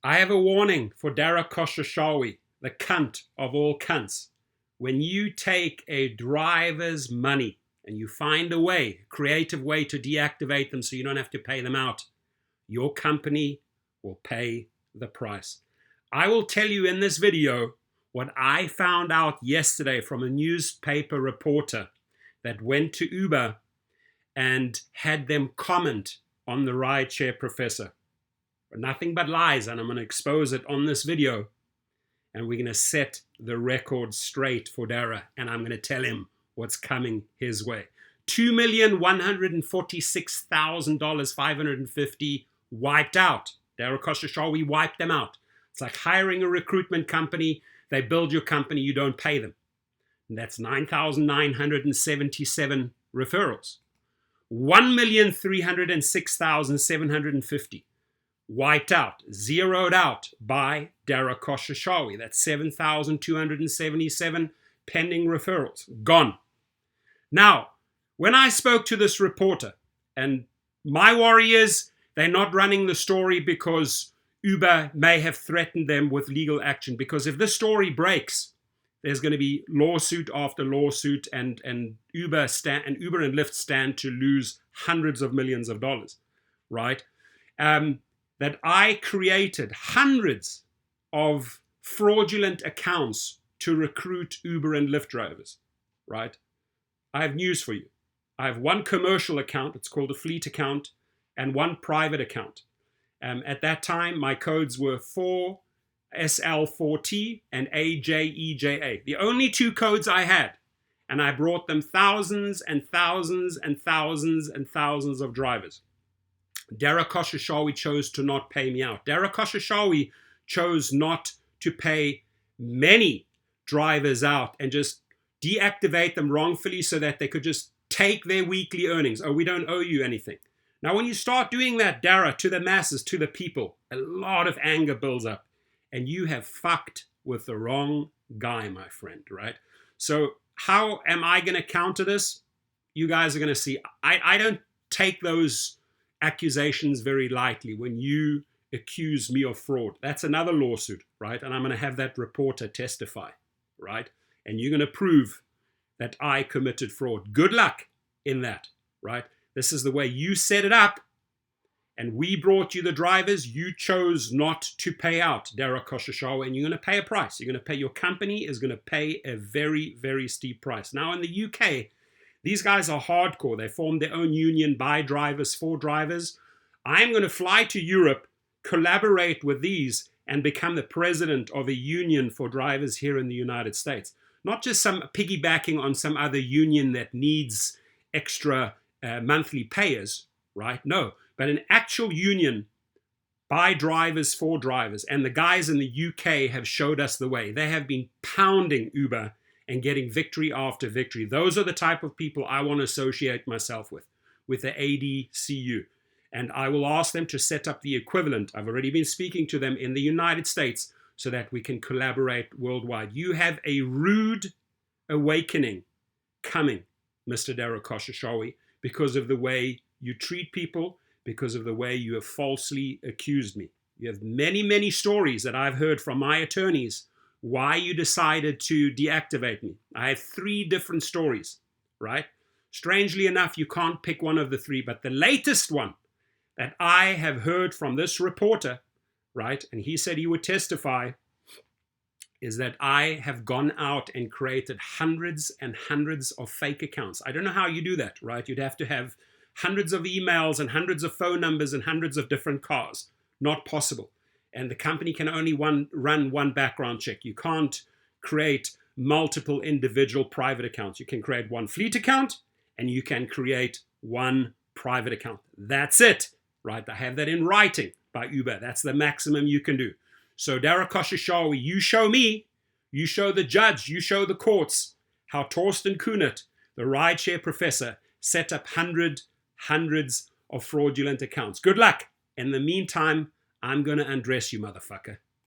I have a warning for Dara Khosrowshahi, the cunt of all cunts. When you take a driver's money and you find a way, creative way to deactivate them so you don't have to pay them out, your company will pay the price. I will tell you in this video what I found out yesterday from a newspaper reporter that went to Uber and had them comment on the Rideshare professor. Nothing but lies, and I'm going to expose it on this video, and we're going to set the record straight for Dara, and I'm going to tell him what's coming his way. $2,146,000, 550 wiped out. Dara Khosrowshahi wiped them out. It's like hiring a recruitment company. They build your company, you don't pay them. And that's 9,977 referrals. 1,306,750 wiped out, zeroed out by Dara Khosrowshahi. That's 7,277 pending referrals, gone. Now, when I spoke to this reporter, and my worry is they're not running the story because Uber may have threatened them with legal action, because if this story breaks, there's going to be lawsuit after lawsuit, and Uber and Lyft stand to lose hundreds of millions of dollars, right? That I created hundreds of fraudulent accounts to recruit Uber and Lyft drivers, right? I have news for you. I have one commercial account, it's called a fleet account, and one private account. At that time, my codes were 4SL4T and AJEJA. The only two codes I had, and I brought them thousands and thousands and thousands and thousands of drivers. Dara Khosrowshahi chose to not pay me out. Dara Khosrowshahi chose not to pay many drivers out and just deactivate them wrongfully so that they could just take their weekly earnings. Oh, we don't owe you anything. Now, when you start doing that, Dara, to the masses, to the people, a lot of anger builds up. And you have fucked with the wrong guy, my friend, right? So how am I going to counter this? You guys are going to see. I don't take those accusations very lightly when you accuse me of fraud. That's another lawsuit, right? And I'm going to have that reporter testify, right? And you're going to prove that I committed fraud. Good luck in that, right? This is the way you set it up. And we brought you the drivers. You chose not to pay out, Dara Khosrowshahi, and you're going to pay a price. You're going to pay, your company is going to pay a very, very steep price. Now, in the UK, these guys are hardcore. They formed their own union by drivers, for drivers. I'm going to fly to Europe, collaborate with these, and become the president of a union for drivers here in the United States. Not just some piggybacking on some other union that needs extra monthly payers, right? No, but an actual union by drivers, for drivers. And the guys in the UK have showed us the way. They have been pounding Uber and getting victory after victory. Those are the type of people I want to associate myself with the ADCU. And I will ask them to set up the equivalent. I've already been speaking to them in the United States so that we can collaborate worldwide. You have a rude awakening coming, Mr. Dara Khosrowshahi, because of the way you treat people, because of the way you have falsely accused me. You have many, many stories that I've heard from my attorneys why you decided to deactivate me. I have 3 different stories, right? Strangely enough, you can't pick one of the 3, but the latest one that I have heard from this reporter, right, and he said he would testify, is that I have gone out and created hundreds and hundreds of fake accounts. I don't know how you do that, right? You'd have to have hundreds of emails and hundreds of phone numbers and hundreds of different cars. Not possible. And the company can only run one background check. You can't create multiple individual private accounts. You can create one fleet account and you can create one private account. That's it, right? I have that in writing by Uber. That's the maximum you can do. So Dara Khosrowshahi, you show me, you show the judge, you show the courts how Torsten Kunert, the rideshare professor, set up hundreds of fraudulent accounts. Good luck. In the meantime, I'm going to undress you, motherfucker.